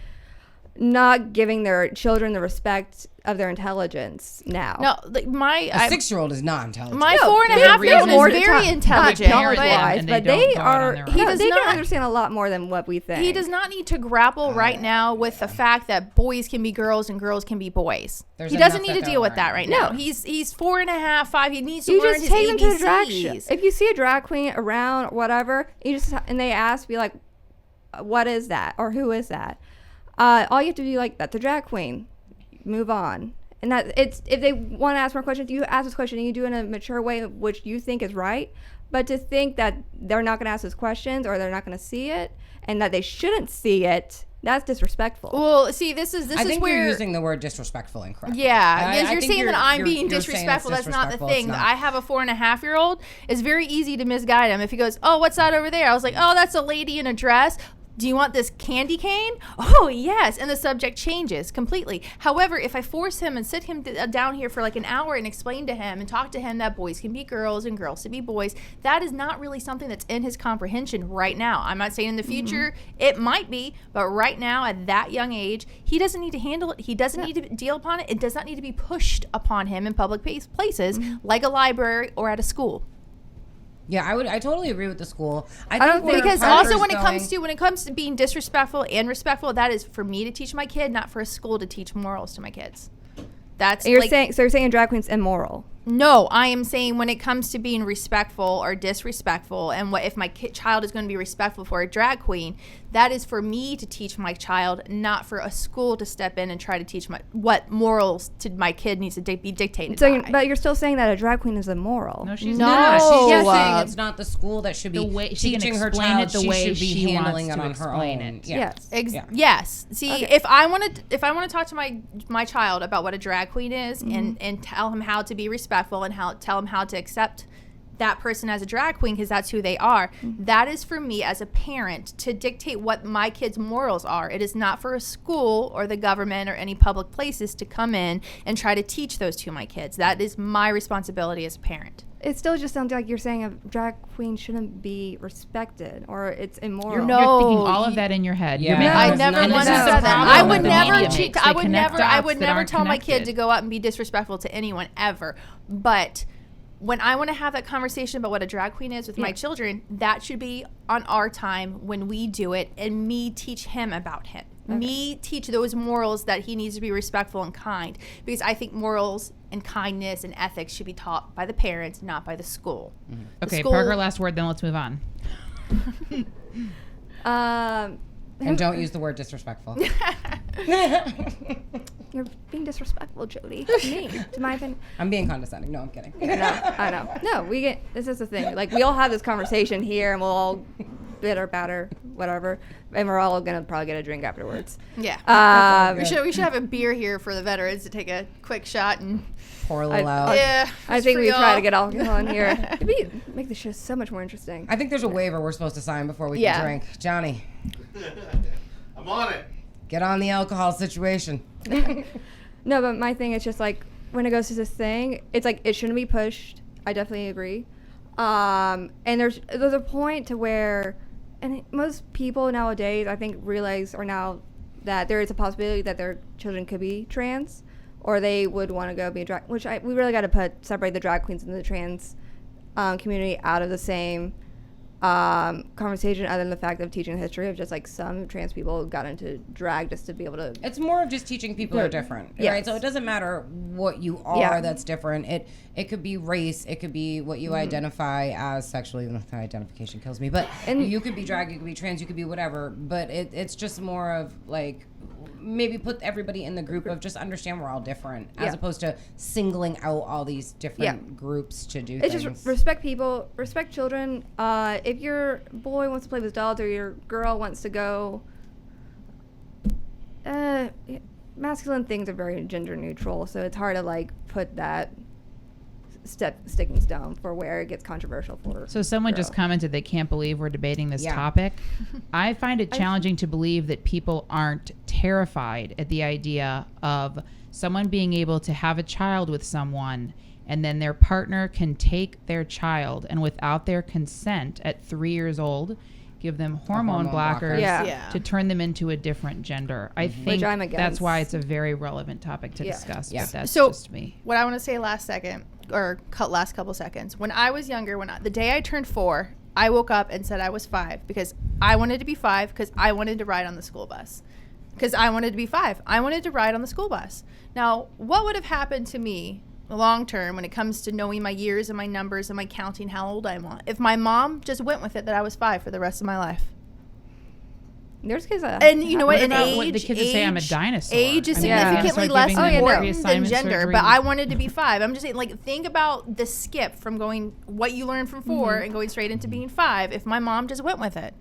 not giving their children the respect of their intelligence now. No, like A 6-year-old is not intelligent. my No, 4.5-year-old more is to very intelligent. Knowledge-wise, and they but don't they go out on are... their He own. does they not- can understand a lot more than what we think. He does not need to grapple right now with the fact that boys can be girls and girls can be boys. There's He doesn't enough need that to they're deal with that learning. right now. No. He's 4.5, 5. He needs to You learn just his take them to a drag show. ABCs. If you see a drag queen around or whatever, you just and they ask, be like, what is that? Or who is that? All you have to do, like, that's a drag queen. Move on. And that it's, if they want to ask more questions, you ask this question and you do it in a mature way, which you think is right. But to think that they're not going to ask those questions or they're not going to see it and that they shouldn't see it, that's disrespectful. Well, see, this is I think where you're using the word disrespectful incorrectly. Yeah, because I you're think saying that I'm being you're saying it's disrespectful. That's not the disrespectful. thing. It's not. I have a 4.5-year-old. It's very easy to misguide him. If he goes, "Oh, what's that over there?" I was like, "Oh, that's a lady in a dress." Do you want this candy cane? Oh, yes. And the subject changes completely. However, if I force him and sit him down here for like an hour and explain to him and talk to him that boys can be girls and girls can be boys, that is not really something that's in his comprehension right now. I'm not saying in the future it might be, but right now at that young age, he doesn't need to handle it. He doesn't need to deal upon it. It does not need to be pushed upon him in public places like a library or at a school. Yeah, I totally agree with the school. I don't think think- Because where also Parker's when it comes to being disrespectful and respectful, that is for me to teach my kid, not for a school to teach morals to my kids. That's You're like, saying, so you're saying drag queen's immoral. No, I am saying when it comes to being respectful or disrespectful, and what if my child is going to be respectful for a drag queen, that is for me to teach my child, not for a school to step in and try to teach what morals to my kid needs to be dictated by. But you're still saying that a drag queen is immoral. No, she's not. not. She's just saying it's not the school that should be teaching her child. The way she should be she handling wants it to on her explain own. it. Yeah. Yes. See, Okay. if I want to talk to my child about what a drag queen is, and tell him how to be respectful and tell him how to accept that person as a drag queen, because that's who they are, that is for me as a parent to dictate what my kids' morals are. It is not for a school or the government or any public places to come in and try to teach those to my kids. That is my responsibility as a parent. It still just sounds like you're saying a drag queen shouldn't be respected or it's immoral. You're thinking all of that in your head. Yeah. You're I never once once said said that. I would never I would never tell my kid to go out and be disrespectful to anyone ever. But when I want to have that conversation about what a drag queen is with my children, that should be on our time when we do it, and me teach him about him. Okay. Me teach those morals that he needs to be respectful and kind, because I think morals and kindness and ethics should be taught by the parents, not by the school. Mm-hmm. Okay, Parker, last word, then let's move on. And don't use the word disrespectful. You're being disrespectful, Jodie. To my opinion. I'm being condescending. No, I'm kidding. I know. No, this is the thing. Like, we all have this conversation here, and we'll all bitter, batter, whatever, and we're all gonna probably get a drink afterwards. Yeah. We should have a beer here for the veterans to take a quick shot and pour a little out. Yeah. I think we try to get alcohol in here. It'd make the show so much more interesting. I think there's a waiver we're supposed to sign before we can drink. Johnny. I'm on it. Get on the alcohol situation. No, but my thing is just like, when it goes to this thing, it's like it shouldn't be pushed. I definitely agree. And there's a point to where, and most people nowadays, I think, realize or now that there is a possibility that their children could be trans, or they would want to go be a drag. We really got to separate the drag queens and the trans community out of the same conversation, other than the fact of teaching the history of just like some trans people got into drag just to be able to. It's more of just teaching people are different, right? So it doesn't matter what you are that's different. It could be race, it could be what you identify as sexually. Even if the identification kills me, but you could be drag, you could be trans, you could be whatever. But it's just more of like, maybe put everybody in the group of just understand we're all different, as opposed to singling out all these different groups to do things. It's just respect people, respect children. If your boy wants to play with dolls or your girl wants to go, masculine things are very gender neutral, so it's hard to like put that sticking stone for where it gets controversial for. So someone just commented they can't believe we're debating this topic. I find it challenging to believe that people aren't terrified at the idea of someone being able to have a child with someone, and then their partner can take their child and without their consent at 3 years old give them hormone blockers to turn them into a different gender. I think that's why it's a very relevant topic to discuss. But that's just me. What I want to say last couple seconds. When I was younger, the day I turned 4, I woke up and said I was 5 because I wanted to be 5 because I wanted to ride on the school bus. Because I wanted to be 5. I wanted to ride on the school bus. Now, what would have happened to me long term when it comes to knowing my years and my numbers and my counting how old I am if my mom just went with it that I was 5 for the rest of my life? There's kids that and you know what? And age, the kids say I'm a dinosaur. Age is significantly less important than gender. But I wanted to be 5. I'm just saying, like, think about the skip from going what you learned from 4 and going straight into being 5. If my mom just went with it,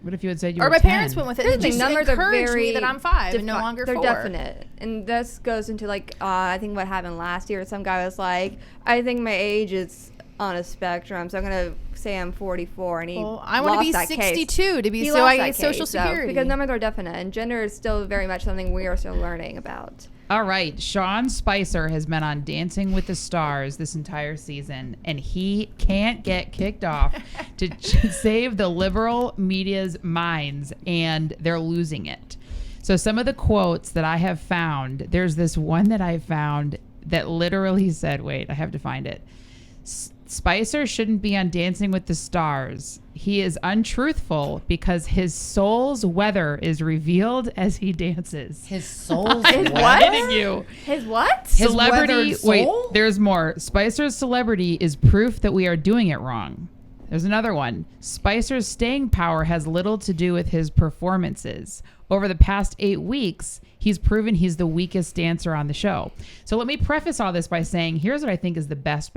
what if you had said you were or my 10? Parents went with it? It just numbers encouraged are very me that I'm 5 and no longer 4. They're definite, and this goes into like I think what happened last year. Some guy was like, "I think my age is on a spectrum, so I'm gonna say I'm 44." And I want to be 62 to be so I get Social Security. Because numbers are definite, and gender is still very much something we are still learning about. All right, Sean Spicer has been on Dancing with the Stars this entire season, and he can't get kicked off to save the liberal media's minds, and they're losing it. So some of the quotes that I have found, there's this one that I found that literally said, wait, I have to find it. Spicer shouldn't be on Dancing with the Stars. He is untruthful because his soul's weather is revealed as he dances. His soul's His weather? what? Kidding you. His what? His Celebrity. weathered Wait, soul? there's more. Spicer's celebrity is proof that we are doing it wrong. There's another one. Spicer's staying power has little to do with his performances. Over the past 8 weeks, he's proven he's the weakest dancer on the show. So let me preface all this by saying, here's what I think is the best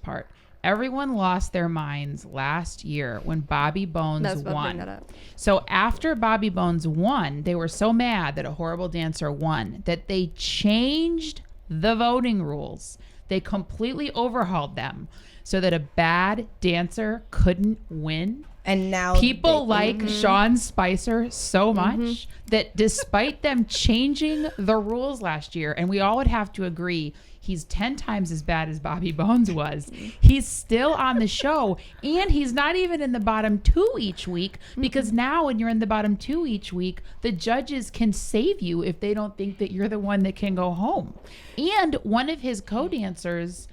part. Everyone lost their minds last year when Bobby Bones won. So after Bobby Bones won, they were so mad that a horrible dancer won that they changed the voting rules. They completely overhauled them so that a bad dancer couldn't win. And now people like Sean Spicer so much that despite them changing the rules last year, and we all would have to agree he's 10 times as bad as Bobby Bones was, he's still on the show, and he's not even in the bottom 2 each week, because now when you're in the bottom 2 each week, the judges can save you if they don't think that you're the one that can go home. And one of his co-dancers,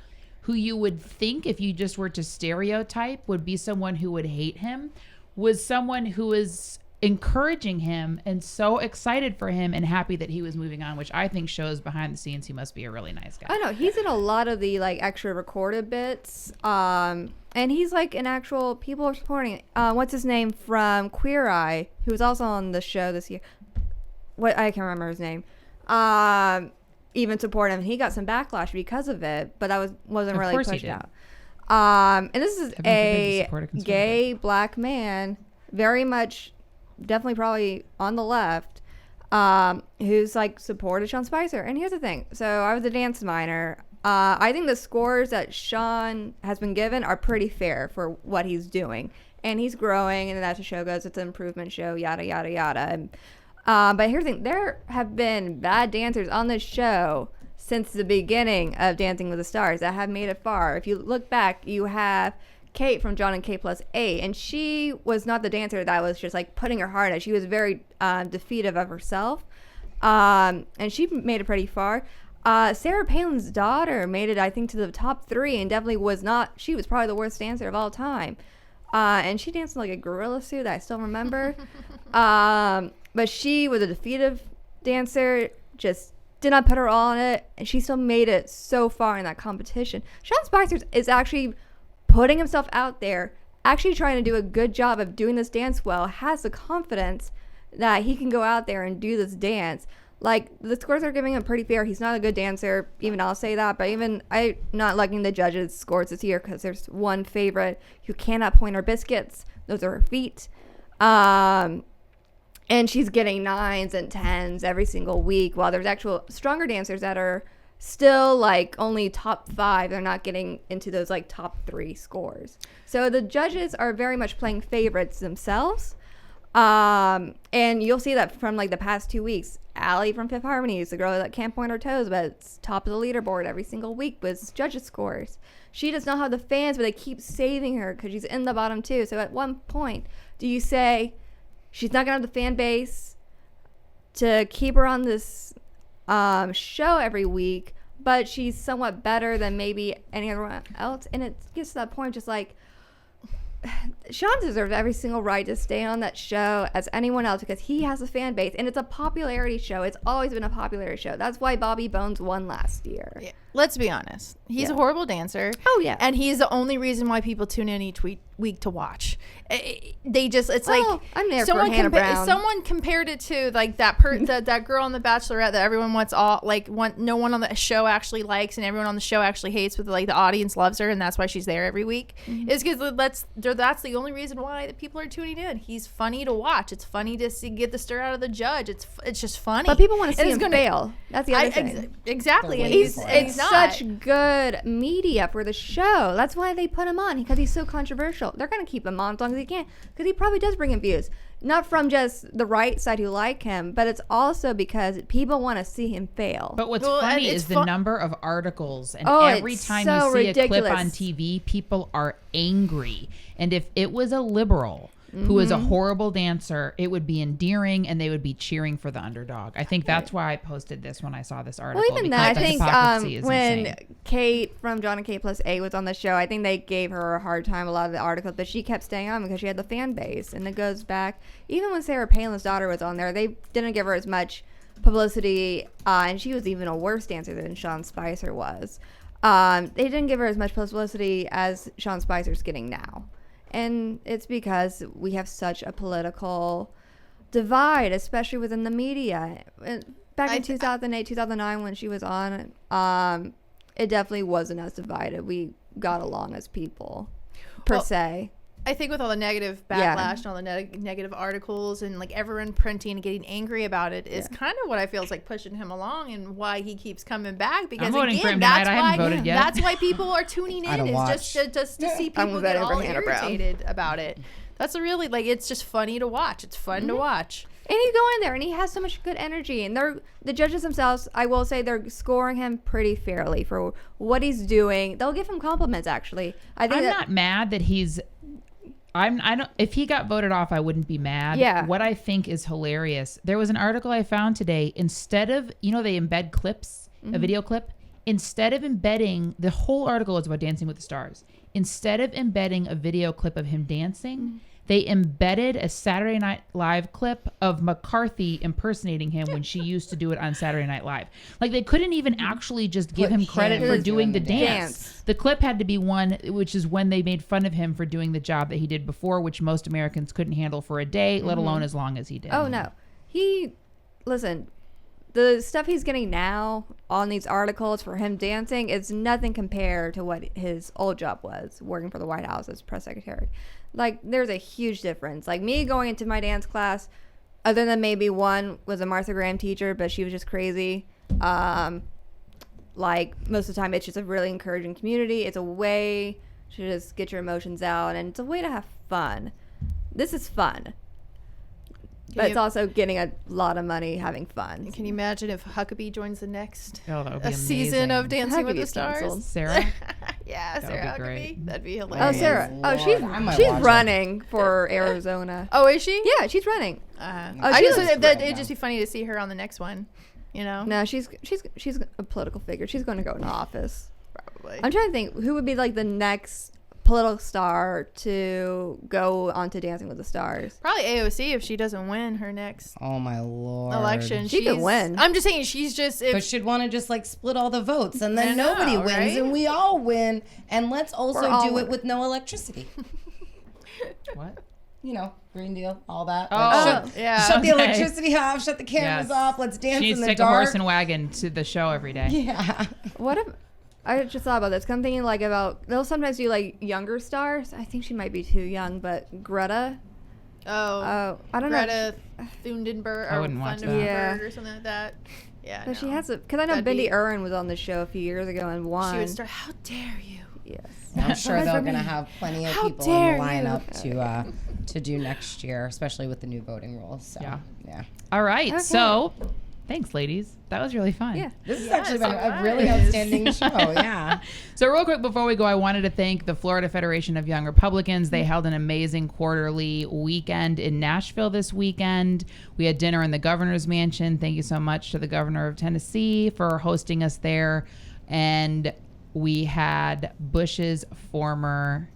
who you would think if you just were to stereotype would be someone who would hate him, was someone who was encouraging him and so excited for him and happy that he was moving on, which I think shows behind the scenes he must be a really nice guy. I know. He's in a lot of the like extra recorded bits. And he's like an actual, people are supporting it. What's his name from Queer Eye, who was also on the show this year. I can't remember his name. Even support him. He got some backlash because of it, but that wasn't really pushed out. And this is a gay black man, very much, definitely probably on the left, who's like supported Sean Spicer. And here's the thing. So I was a dance minor. I think the scores that Sean has been given are pretty fair for what he's doing. And he's growing, and as the show goes, it's an improvement show, yada, yada, yada. And, but here's the thing. There have been bad dancers on this show since the beginning of Dancing with the Stars that have made it far. If you look back, you have Kate from John and Kate Plus 8, and she was not the dancer that was just like putting her heart out. She was very defeative of herself, and she made it pretty far. Sarah Palin's daughter made it, I think, to the top 3, and definitely was not. She was probably the worst dancer of all time, and she danced in like a gorilla suit that I still remember. But she was a defeative dancer, just did not put her all on it, and she still made it so far in that competition. Sean Spicer is actually putting himself out there, actually trying to do a good job of doing this dance well, has the confidence that he can go out there and do this dance. Like, the scores are giving him pretty fair. He's not a good dancer, even I'll say that, but even I'm not liking the judges' scores this year because there's one favorite who cannot point her biscuits. Those are her feet. And she's getting 9s and 10s every single week, while there's actual stronger dancers that are still like only top 5. They're not getting into those like top 3 scores. So the judges are very much playing favorites themselves. And you'll see that from like the past 2 weeks. Allie from Fifth Harmony is the girl that can't point her toes, but it's top of the leaderboard every single week with judges' scores. She does not have the fans, but they keep saving her because she's in the bottom 2. So at one point, do you say she's not going to have the fan base to keep her on this show every week, but she's somewhat better than maybe anyone else? And it gets to that point just like, Sean deserves every single right to stay on that show as anyone else because he has a fan base, and it's a popularity show. It's always been a popularity show. That's why Bobby Bones won last year. Yeah. Let's be honest. He's a horrible dancer. Oh, yeah. And he's the only reason why people tune in each week to watch. They just, it's like, I'm there for Hannah Brown. Someone compared it to like that that girl on The Bachelorette that everyone wants no one on the show actually likes and everyone on the show actually hates, but like the audience loves her and that's why she's there every week. Mm-hmm. Is because that's the only reason why the people are tuning in. He's funny to watch. It's funny to get the stir out of the judge. It's just funny. But people want to see him fail. That's the other thing. Exactly. And it's such good media for the show. That's why they put him on, because he's so controversial. They're going to keep him on as long as he can, because he probably does bring in views. Not from just the right side who like him, but it's also because people want to see him fail. But what's funny is the number of articles, and every time you see a clip on TV, people are angry. And if it was a liberal who is a horrible dancer, it would be endearing and they would be cheering for the underdog. I think that's why I posted this when I saw this article. Well, even that, I think when insane. Kate from John and Kate Plus 8 was on the show, I think they gave her a hard time, a lot of the articles, but she kept staying on because she had the fan base. And it goes back, even when Sarah Palin's daughter was on there, they didn't give her as much publicity, and she was even a worse dancer than Sean Spicer was. They didn't give her as much publicity as Sean Spicer's getting now. And it's because we have such a political divide, especially within the media. Back in 2008, 2009, when she was on, it definitely wasn't as divided. We got along as people, per se. I think with all the negative backlash and all the negative articles and like everyone printing and getting angry about it is kind of what I feel is like pushing him along and why he keeps coming back. Because I'm voting again, for him that's tonight. I haven't voted yet. That's why people are tuning in, is just to see people get all irritated about it. That's a really, like, it's just funny to watch. It's fun to watch. And you go in there and he has so much good energy, and the judges themselves, I will say, they're scoring him pretty fairly for what he's doing. They'll give him compliments, actually. I'm not mad that he's I don't. If he got voted off, I wouldn't be mad. Yeah. What I think is hilarious. There was an article I found today. Instead of, they embed clips, a video clip. Instead of embedding, the whole article is about Dancing with the Stars. Instead of embedding a video clip of him dancing, they embedded a Saturday Night Live clip of McCarthy impersonating him when she used to do it on Saturday Night Live. Like, they couldn't even actually just give him credit for doing the dance. The clip had to be one, which is when they made fun of him for doing the job that he did before, which most Americans couldn't handle for a day, let alone as long as he did. Oh, no. Listen, the stuff he's getting now on these articles for him dancing is nothing compared to what his old job was, working for the White House as press secretary. Like, there's a huge difference. Like, me going into my dance class, other than maybe one was a Martha Graham teacher, but she was just crazy. Like, most of the time, it's just a really encouraging community. It's a way to just get your emotions out, and it's a way to have fun. This is fun. But it's also getting a lot of money having fun. Can you imagine if Huckabee joins the next that would be season of Dancing with the Stars? Canceled. Sarah? Sarah Huckabee. Great. That'd be hilarious. Oh, Sarah. She's running for Arizona. Oh, is she? Yeah, she's running. It'd just be funny to see her on the next one. No, she's a political figure. She's going to go into office. Probably. I'm trying to think who would be like the next political star to go onto Dancing with the Stars. Probably AOC if she doesn't win her next election. She could win. I'm just saying she's just... but she'd want to just like split all the votes and then nobody wins, right? And we all win, and let's also do it with no electricity. What? Green Deal, all that. Shut the electricity off, shut the cameras off, let's dance in the dark. She needs to take a horse and wagon to the show every day. Yeah. What if... I just thought about this. I'm thinking like about, they'll sometimes do like younger stars. I think she might be too young, but Greta. I don't know. Greta Thunberg. I wouldn't watch that. Or something like that. Yeah. But she has because I know Bindi Irwin was on the show a few years ago and won. She would start, how dare you? Yes. I'm sure they're going to have plenty of people in the lineup to do next year, especially with the new voting rules. So, yeah. All right. Okay. So, thanks, ladies. That was really fun. Yeah. This has actually been a really outstanding show. Yeah. So real quick before we go, I wanted to thank the Florida Federation of Young Republicans. They held an amazing quarterly weekend in Nashville this weekend. We had dinner in the governor's mansion. Thank you so much to the governor of Tennessee for hosting us there. And we had Bush's former,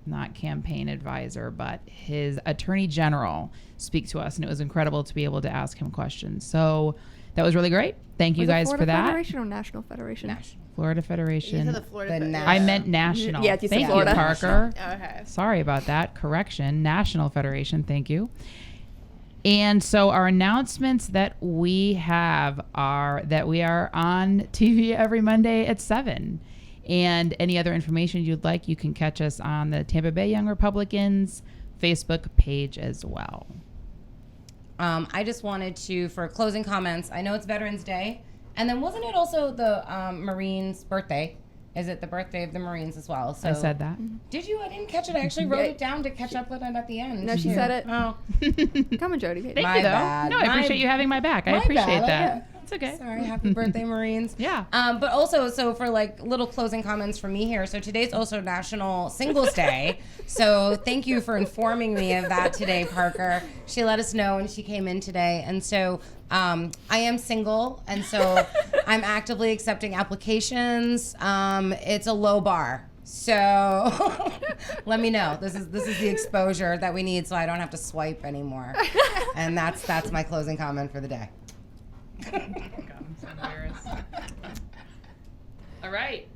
not campaign advisor, but his attorney general speak to us. And it was incredible to be able to ask him questions. So that was really great. Thank you guys for that. Florida Federation or National Federation? Florida Federation. I meant national. Yeah, thank Florida. you, Parker. Okay. Sorry about that. Correction. National Federation. Thank you. And so our announcements that we have are that we are on TV every Monday at 7. And any other information you'd like, you can catch us on the Tampa Bay Young Republicans Facebook page as well. I just wanted to, for closing comments, I know it's Veterans Day, and then wasn't it also the Marines' birthday? Is it the birthday of the Marines as well? So I said that. Did you? I didn't catch it. I actually wrote it down to catch up with it at the end. No, she said it. Oh. Come on, Jodie. Thank you, though. Bad. No, I appreciate you having my back. I appreciate that. It's okay. Sorry, happy birthday, Marines. Yeah. But also, so for like little closing comments from me here. So today's also National Singles Day. So thank you for informing me of that today, Parker. She let us know when she came in today. And so I am single, and so I'm actively accepting applications. It's a low bar. So let me know. This is the exposure that we need, so I don't have to swipe anymore. And that's my closing comment for the day. God, I'm so embarrassed. All right.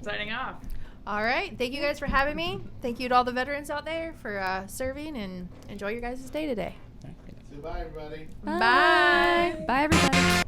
Signing off. All right. Thank you guys for having me. Thank you to all the veterans out there for serving, and enjoy your guys' day today. Say bye, everybody. Bye. Bye, everybody.